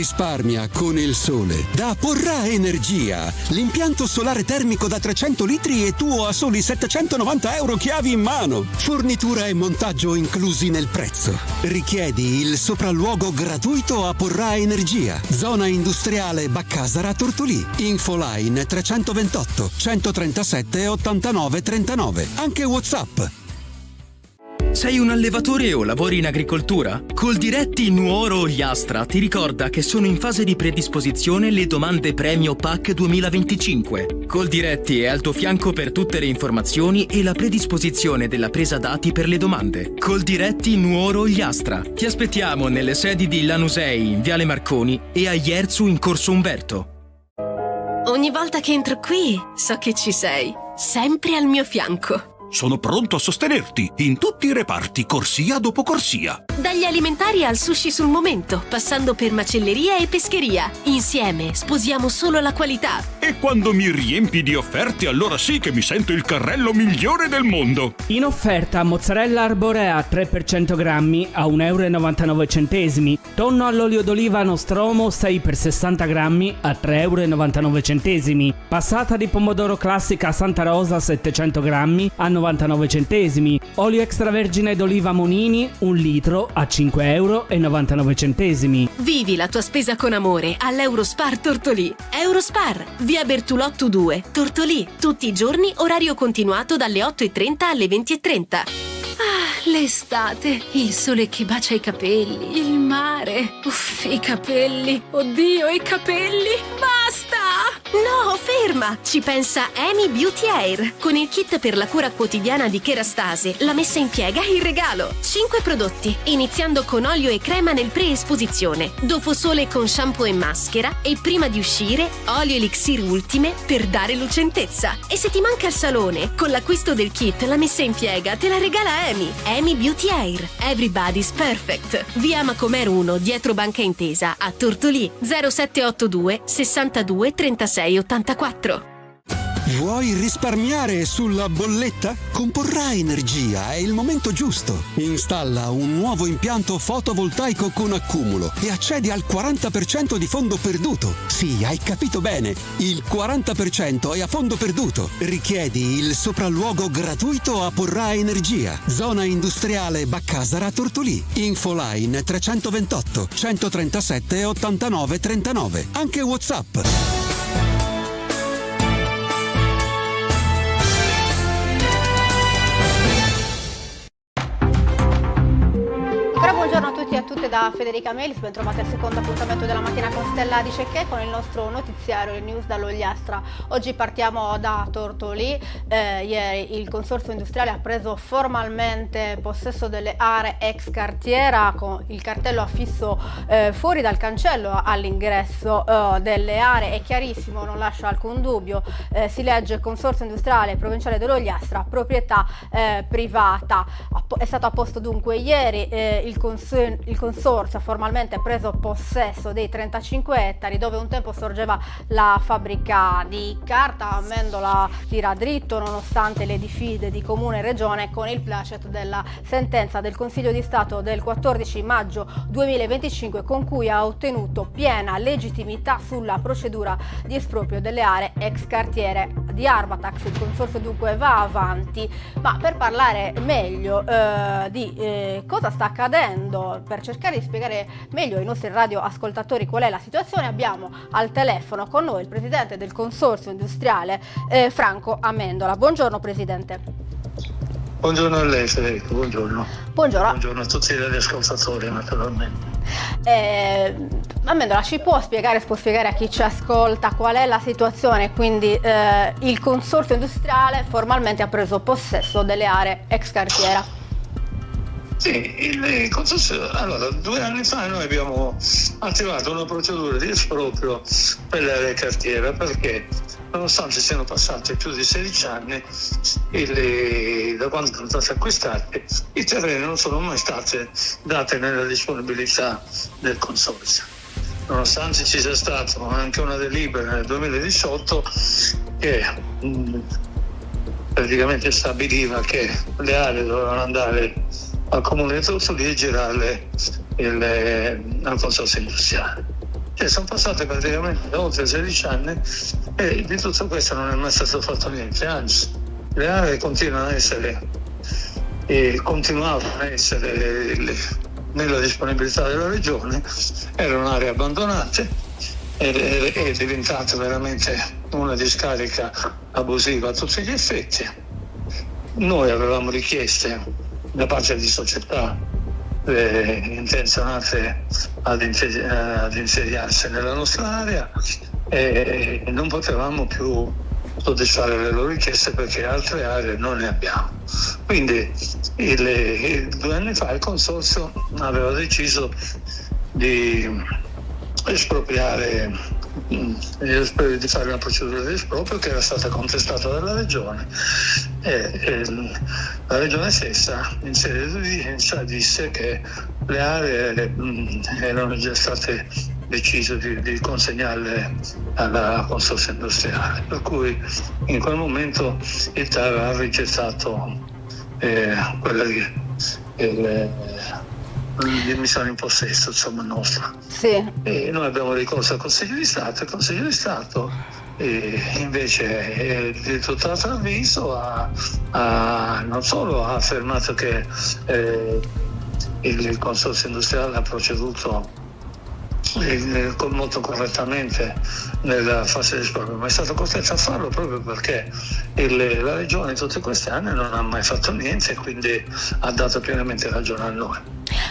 Risparmia con il sole da Porra Energia. L'impianto solare termico da 300 litri e tuo a soli 790 euro chiavi in mano. Fornitura e montaggio inclusi nel prezzo. Richiedi il sopralluogo gratuito a Porra Energia. Zona industriale Baccasara Tortolì. Infoline 328 137 89 39. Anche WhatsApp. Sei un allevatore o lavori in agricoltura? Coldiretti Nuoro Ogliastra ti ricorda che sono in fase di predisposizione le domande premio PAC 2025. Coldiretti è al tuo fianco per tutte le informazioni e la predisposizione della presa dati per le domande. Coldiretti Nuoro Ogliastra. Ti aspettiamo nelle sedi di Lanusei in Viale Marconi e a Ierzu in Corso Umberto. Ogni volta che entro qui so che ci sei, sempre al mio fianco. Sono pronto a sostenerti in tutti i reparti, corsia dopo corsia. Dagli alimentari al sushi sul momento, passando per macelleria e pescheria. Insieme sposiamo solo la qualità. E quando mi riempi di offerte, allora sì che mi sento il carrello migliore del mondo. In offerta mozzarella arborea 3 per 100 grammi a 1,99 euro. Tonno all'olio d'oliva Nostromo 6 per 60 grammi a 3,99 euro. Passata di pomodoro classica Santa Rosa 700 grammi a 99 centesimi. Olio extravergine d'oliva Monini 1 litro a 5,99 euro. Vivi la tua spesa con amore all'Eurospar Tortolì. Eurospar, via Bertulotto 2, Tortolì. Tutti i giorni, orario continuato dalle 8:30 alle 20:30. Ah, l'estate, il sole che bacia i capelli, il mare. Uff, i capelli. Oddio, i capelli. Basta! No, ferma! Ci pensa Amy Beauty Air. Con il kit per la cura quotidiana di Kerastase, la messa in piega in regalo. 5 prodotti, iniziando con olio e crema nel pre-esposizione, dopo sole con shampoo e maschera e prima di uscire, olio elixir ultime per dare lucentezza. E se ti manca il salone, con l'acquisto del kit, la messa in piega te la regala Amy. Amy Beauty Air. Everybody's perfect. Via Macomer 1, dietro Banca Intesa, a Tortolì. 0782 62 36 84. Vuoi risparmiare sulla bolletta? Con Porra Energia è il momento giusto. Installa un nuovo impianto fotovoltaico con accumulo e accedi al 40% di fondo perduto. Sì, hai capito bene, il 40% è a fondo perduto. Richiedi il sopralluogo gratuito a Porra Energia. Zona industriale Baccasara Tortolì. Infoline 328 137 89 39. Anche WhatsApp. Buongiorno a tutti e a tutte da Federica Melis, ben trovati al secondo appuntamento della mattina con Stella di Cecché con il nostro notiziario, il news dall'Ogliastra. Oggi partiamo da Tortolì. Ieri il consorzio industriale ha preso formalmente possesso delle aree ex cartiera con il cartello affisso fuori dal cancello all'ingresso delle aree. È chiarissimo, non lascia alcun dubbio, si legge consorzio industriale provinciale dell'Ogliastra, proprietà privata. È stato apposto dunque ieri il consorzio ha formalmente preso possesso dei 35 ettari dove un tempo sorgeva la fabbrica di carta. Amendola tira dritto nonostante le diffide di comune e regione con il placet della sentenza del Consiglio di Stato del 14 maggio 2025 con cui ha ottenuto piena legittimità sulla procedura di esproprio delle aree ex cartiere di Arbatax. Il consorzio dunque va avanti, ma per parlare meglio di cosa sta accadendo, per cercare di spiegare meglio ai nostri radioascoltatori qual è la situazione, abbiamo al telefono con noi il presidente del consorzio industriale Franco Amendola. Buongiorno Presidente. Buongiorno a lei Federico, buongiorno. Buongiorno a tutti gli ascoltatori naturalmente. Amendola, può spiegare a chi ci ascolta qual è la situazione? Quindi il consorzio industriale formalmente ha preso possesso delle aree ex cartiera. Sì, il consorzio, allora 2 anni fa noi abbiamo attivato una procedura di esproprio per le aree cartiera perché nonostante siano passati più di 16 anni da quando sono state acquistate, i terreni non sono mai state date nella disponibilità del consorzio. Nonostante ci sia stata anche una delibera nel 2018 che praticamente stabiliva che le aree dovevano andare al comune di Tortolì e girarle al consorzio industriale. Cioè, sono passate praticamente oltre 16 anni e di tutto questo non è mai stato fatto niente, anzi le aree continuavano a essere nella disponibilità della regione, erano aree abbandonate, è diventata veramente una discarica abusiva a tutti gli effetti. Noi avevamo richieste da parte di società intenzionate ad insediarsi nella nostra area e non potevamo più soddisfare le loro richieste perché altre aree non ne abbiamo. Quindi 2 anni fa il consorzio aveva deciso di espropriare, di fare una procedura di esproprio che era stata contestata dalla regione e la regione stessa in sede di udienza disse che le aree erano già state decise di consegnarle alla consorzio industriale, per cui in quel momento il TAR ha rigettato quella di missione in possesso, insomma, nostra. Sì. E noi abbiamo ricorso al Consiglio di Stato, il Consiglio di Stato invece di tutt'altro avviso non solo ha affermato che il consorzio industriale ha proceduto molto correttamente nella fase di esproprio, ma è stato costretto a farlo proprio perché la regione in tutti questi anni non ha mai fatto niente e quindi ha dato pienamente ragione a noi.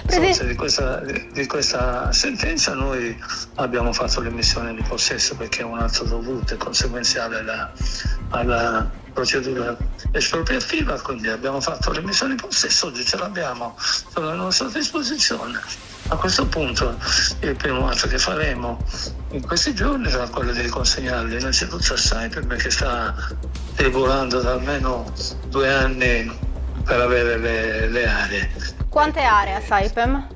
Di questa sentenza noi abbiamo fatto l'emissione di possesso perché è un atto dovuto e conseguenziale alla procedura espropriativa, quindi abbiamo fatto l'emissione di possesso, oggi ce l'abbiamo sulla nostra disposizione. A questo punto il primo atto che faremo in questi giorni sarà quello di consegnarli innanzitutto a Saipem, che sta lavorando da almeno 2 anni per avere le aree. Quante aree a Saipem?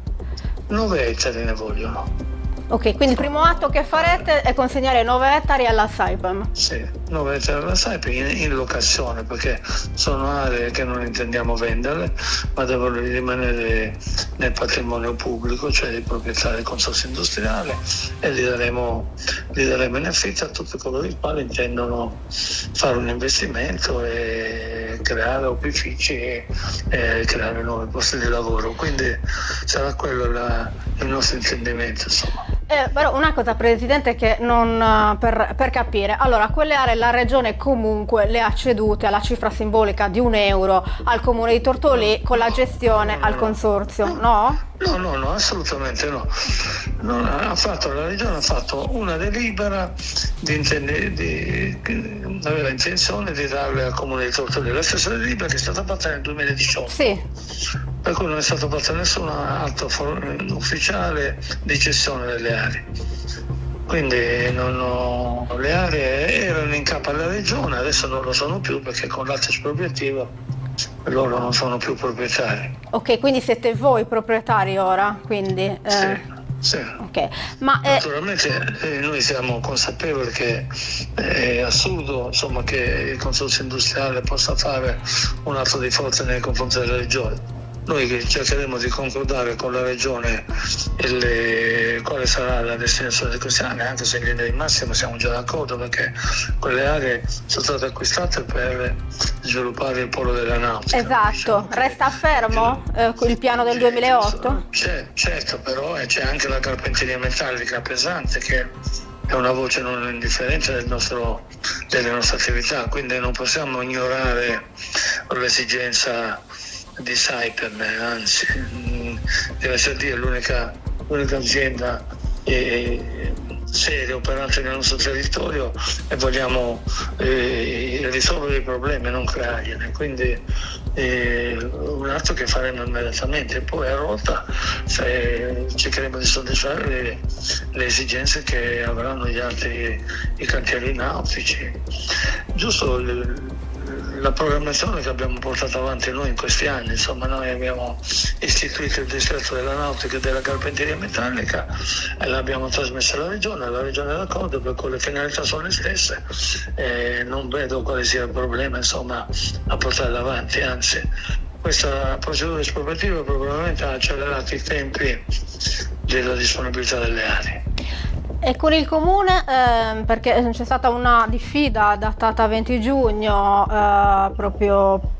9 ettari ne vogliono. Ok, quindi il primo atto che farete è consegnare 9 ettari alla Saipem. Sì, 9 ettari alla Saipem in locazione, perché sono aree che non intendiamo vendere, ma devono rimanere nel patrimonio pubblico, cioè dei proprietari del consorzio industriale, e li daremo in affitto a tutti coloro i quali intendono fare un investimento e creare opifici e creare nuovi posti di lavoro. Quindi sarà quello il nostro intendimento, insomma. Però una cosa, Presidente, che non per capire, allora quelle aree la Regione comunque le ha cedute alla cifra simbolica di €1 al Comune di Tortolì con la gestione al Consorzio, no? No, assolutamente no. La Regione ha fatto una delibera aveva intenzione di darle al Comune di Tortolì, la stessa delibera che è stata fatta nel 2018. Sì. Per cui non è stato fatto nessun atto ufficiale di cessione delle aree. Quindi le aree erano in capo alla Regione, adesso non lo sono più perché con l'atto espropriativo loro non sono più proprietari. Ok, quindi siete voi proprietari ora, quindi... Sì. Okay. Ma, naturalmente noi siamo consapevoli che è assurdo, insomma, che il consorzio industriale possa fare un atto di forza nei confronti della Regione. Noi cercheremo di concordare con la Regione quale sarà la destinazione di queste aree, anche se in linea di massima siamo già d'accordo perché quelle aree sono state acquistate per sviluppare il polo della nautica. Esatto, diciamo, resta fermo il piano del 2008? Certo, però c'è anche la carpenteria metallica pesante che è una voce non indifferente delle nostre attività, quindi non possiamo ignorare l'esigenza di Saipem, anzi deve essere l'unica azienda seria operante nel nostro territorio e vogliamo risolvere i problemi e non creargliene, quindi un atto che faremo immediatamente e poi a volta cercheremo di soddisfare le esigenze che avranno i cantieri nautici. Giusto la programmazione che abbiamo portato avanti noi in questi anni, insomma, noi abbiamo istituito il distretto della nautica e della carpenteria metallica e l'abbiamo trasmessa alla Regione è d'accordo, per cui le finalità sono le stesse e non vedo quale sia il problema, insomma, a portarla avanti, anzi questa procedura espropriativa probabilmente ha accelerato i tempi della disponibilità delle aree. E con il comune, perché c'è stata una diffida datata 20 giugno proprio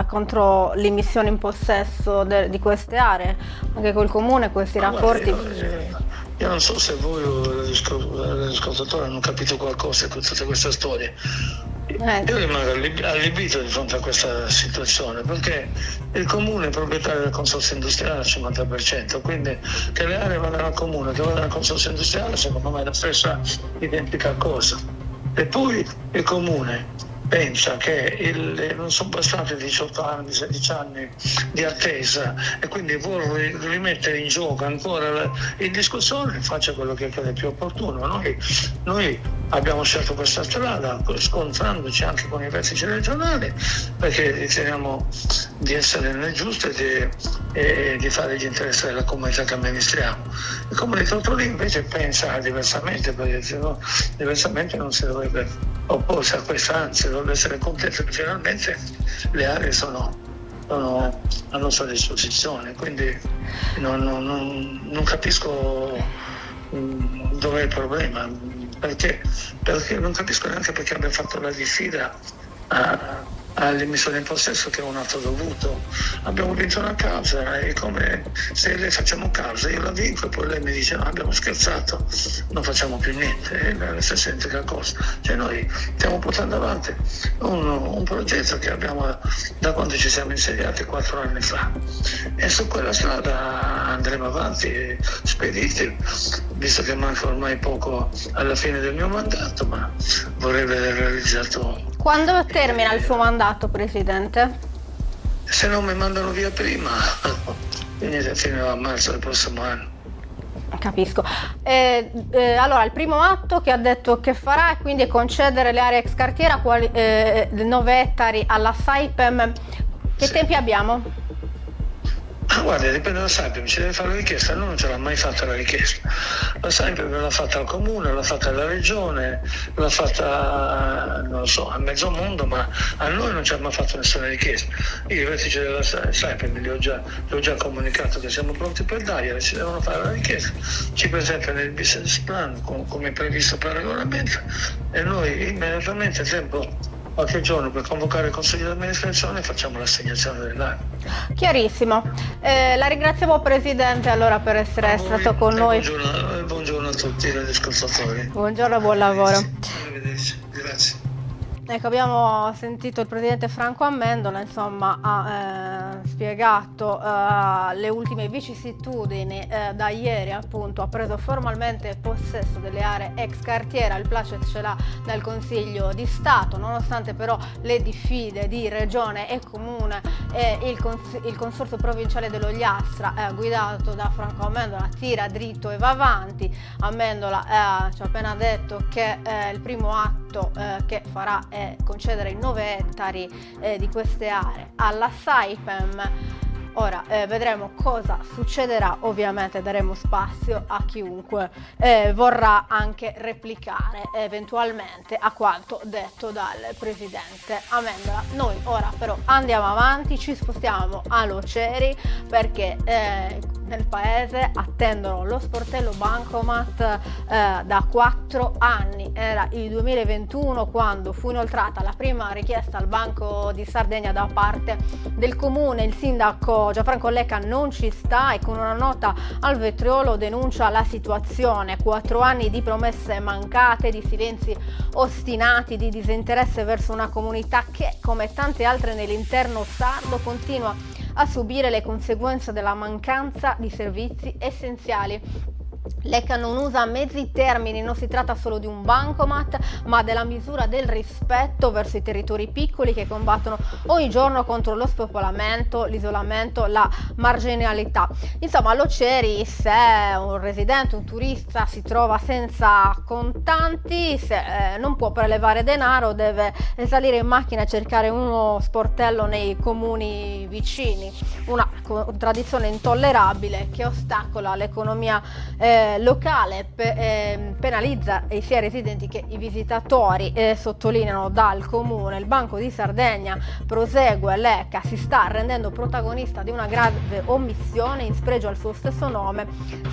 contro l'immissione in possesso di queste aree, anche col comune questi rapporti. Io non so se voi o gli ascoltatori hanno capito qualcosa con tutta questa storia. Io rimango allibito di fronte a questa situazione, perché il comune è proprietario del consorzio industriale al 50%, quindi che le aree vadano al comune, che vadano al consorzio industriale, secondo me è la stessa identica cosa. E poi il comune pensa che non sono bastati 18 anni, 16 anni di attesa e quindi vuole rimettere in gioco ancora in discussione, faccia quello che crede più opportuno. Noi abbiamo scelto questa strada scontrandoci anche con i vertici regionali, perché riteniamo di essere nel giusto e di fare gli interessi della comunità che amministriamo. Il comune di Tortolì invece pensa diversamente, perché diversamente non si dovrebbe opporsi a questa, anzi dovrebbe essere contento che finalmente le aree sono a nostra disposizione, quindi non capisco dov'è il problema, perché non capisco neanche perché abbia fatto la diffida all'immissione in possesso, che è un atto dovuto. Abbiamo vinto una causa, è come se le facciamo causa, io la vinco e poi lei mi dice no, abbiamo scherzato, non facciamo più niente, è la stessa identica cosa. Cioè noi stiamo portando avanti un progetto che abbiamo da quando ci siamo insediati 4 anni fa, e su quella strada andremo avanti spediti, visto che manca ormai poco alla fine del mio mandato, ma vorrei vedere realizzato. Quando termina il suo mandato, Presidente? Se non mi mandano via prima, fino a marzo del prossimo anno. Capisco. Allora, il primo atto che ha detto che farà è quindi concedere le aree ex cartiera, 9 ettari alla Saipem. Che tempi abbiamo? Guarda, dipende da Saipem, ci deve fare la richiesta, noi non ce l'ha mai fatta la richiesta. La Saipem l'ha fatta al comune, l'ha fatta alla regione, l'ha fatta, non lo so, a mezzo mondo, ma a noi non ci ha mai fatto nessuna richiesta. Io i vertici della Saipem li ho già comunicato che siamo pronti per dargliela, ci devono fare la richiesta, ci presentano il business plan come previsto per il regolamento e noi immediatamente qualche giorno per convocare il consiglio di amministrazione e facciamo l'assegnazione dell'area. Chiarissimo. La ringraziamo, Presidente, allora, per essere stato con noi. Buongiorno a tutti gli ascoltatori. Buongiorno e buon lavoro. Arrivederci, grazie. Ecco, abbiamo sentito il Presidente Franco Amendola, insomma, ha spiegato le ultime vicissitudini. Da ieri appunto ha preso formalmente possesso delle aree ex cartiera, il placet ce l'ha dal Consiglio di Stato, nonostante però le diffide di Regione e Comune e il Consorzio Provinciale dell'Ogliastra guidato da Franco Amendola tira dritto e va avanti. Amendola ci ha appena detto che il primo atto che farà è concedere i 9 ettari di queste aree alla Saipem. Ora vedremo cosa succederà, ovviamente daremo spazio a chiunque vorrà anche replicare eventualmente a quanto detto dal Presidente Amendola. Noi ora però andiamo avanti, ci spostiamo a Loceri perché nel paese attendono lo sportello Bancomat da 4 anni. Era il 2021 quando fu inoltrata la prima richiesta al Banco di Sardegna da parte del comune. Il sindaco Gianfranco Lecca non ci sta e con una nota al vetriolo denuncia la situazione. 4 anni di promesse mancate, di silenzi ostinati, di disinteresse verso una comunità che, come tante altre nell'interno sardo, continua a subire le conseguenze della mancanza di servizi essenziali. Lecca non usa mezzi termini, non si tratta solo di un bancomat, ma della misura del rispetto verso i territori piccoli che combattono ogni giorno contro lo spopolamento, l'isolamento, la marginalità. Insomma, a Loceri, se un residente, un turista si trova senza contanti, se non può prelevare denaro, deve salire in macchina e cercare uno sportello nei comuni vicini. Una tradizione intollerabile che ostacola l'economia locale penalizza sia i residenti che i visitatori, sottolineano dal comune. Il Banco di Sardegna, prosegue l'ECA, si sta rendendo protagonista di una grave omissione in spregio al suo stesso nome,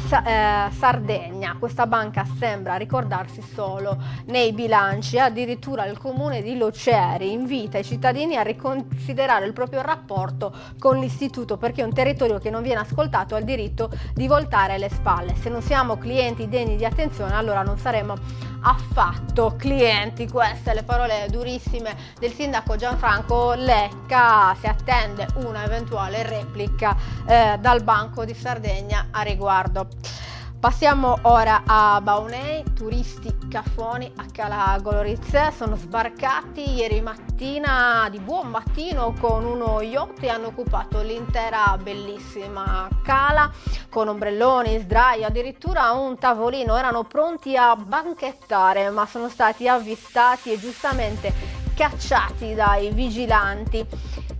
Sardegna. Questa banca sembra ricordarsi solo nei bilanci. Addirittura il comune di Loceri invita i cittadini a riconsiderare il proprio rapporto con l'istituto, perché è un territorio che non viene ascoltato, ha il diritto di voltare le spalle. Se non siamo clienti degni di attenzione, allora non saremo affatto clienti. Queste le parole durissime del sindaco Gianfranco Lecca. Si attende una eventuale replica dal Banco di Sardegna a riguardo. Passiamo ora a Baunei. Turisti caffoni a Cala Golorizze sono sbarcati ieri mattina di buon mattino con uno yacht e hanno occupato l'intera bellissima cala con ombrelloni, sdraio, addirittura un tavolino. Erano pronti a banchettare, ma sono stati avvistati e giustamente cacciati dai vigilanti.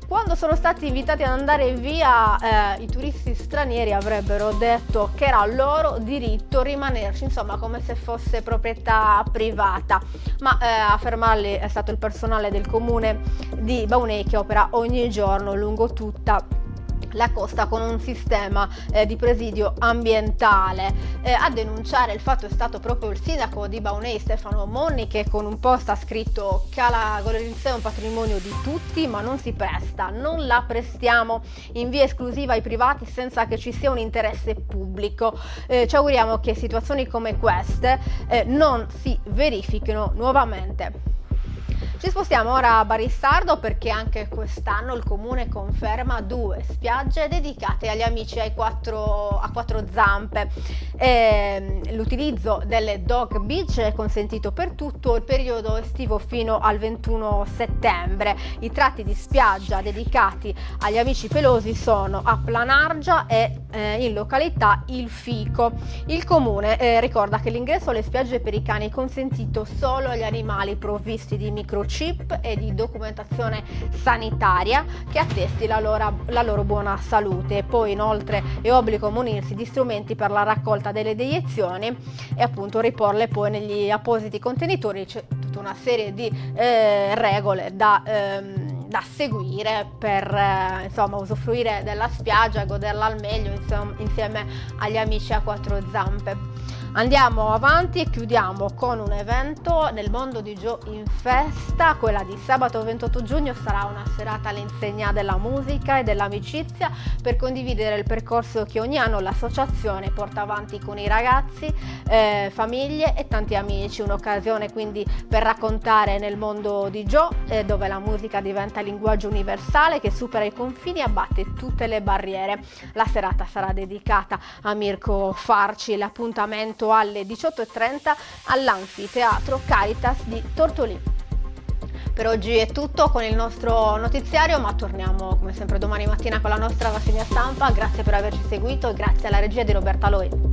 Quando sono stati invitati ad andare via, i turisti stranieri avrebbero detto che era loro diritto rimanerci, insomma come se fosse proprietà privata, ma a fermarli è stato il personale del comune di Baunei, che opera ogni giorno lungo tutta la costa con un sistema di presidio ambientale. A denunciare il fatto è stato proprio il sindaco di Baunei, Stefano Monni, che con un post ha scritto: Cala Golorizze è un patrimonio di tutti, ma non si presta, non la prestiamo in via esclusiva ai privati senza che ci sia un interesse pubblico. Ci auguriamo che situazioni come queste non si verifichino nuovamente. Ci spostiamo ora a Baristardo, perché anche quest'anno il comune conferma 2 spiagge dedicate agli amici a quattro zampe. L'utilizzo delle dog beach è consentito per tutto il periodo estivo fino al 21 settembre. I tratti di spiaggia dedicati agli amici pelosi sono a Planargia e in località Il Fico. Il comune ricorda che l'ingresso alle spiagge per i cani è consentito solo agli animali provvisti di microchip e di documentazione sanitaria che attesti la loro buona salute. E poi inoltre è obbligo munirsi di strumenti per la raccolta delle deiezioni e appunto riporle poi negli appositi contenitori. C'è tutta una serie di regole da seguire per insomma usufruire della spiaggia e goderla al meglio insieme agli amici a 4 zampe. Andiamo avanti e chiudiamo con un evento nel mondo di Joe in festa. Quella di sabato 28 giugno sarà una serata all'insegna della musica e dell'amicizia per condividere il percorso che ogni anno l'associazione porta avanti con i ragazzi, famiglie e tanti amici. Un'occasione quindi per raccontare nel mondo di Joe, dove la musica diventa linguaggio universale che supera i confini e abbatte tutte le barriere. La serata sarà dedicata a Mirko Farci. L'appuntamento alle 18:30 all'Anfiteatro Caritas di Tortolì. Per oggi è tutto con il nostro notiziario, ma torniamo come sempre domani mattina con la nostra rassegna stampa. Grazie per averci seguito e grazie alla regia di Roberta Loi.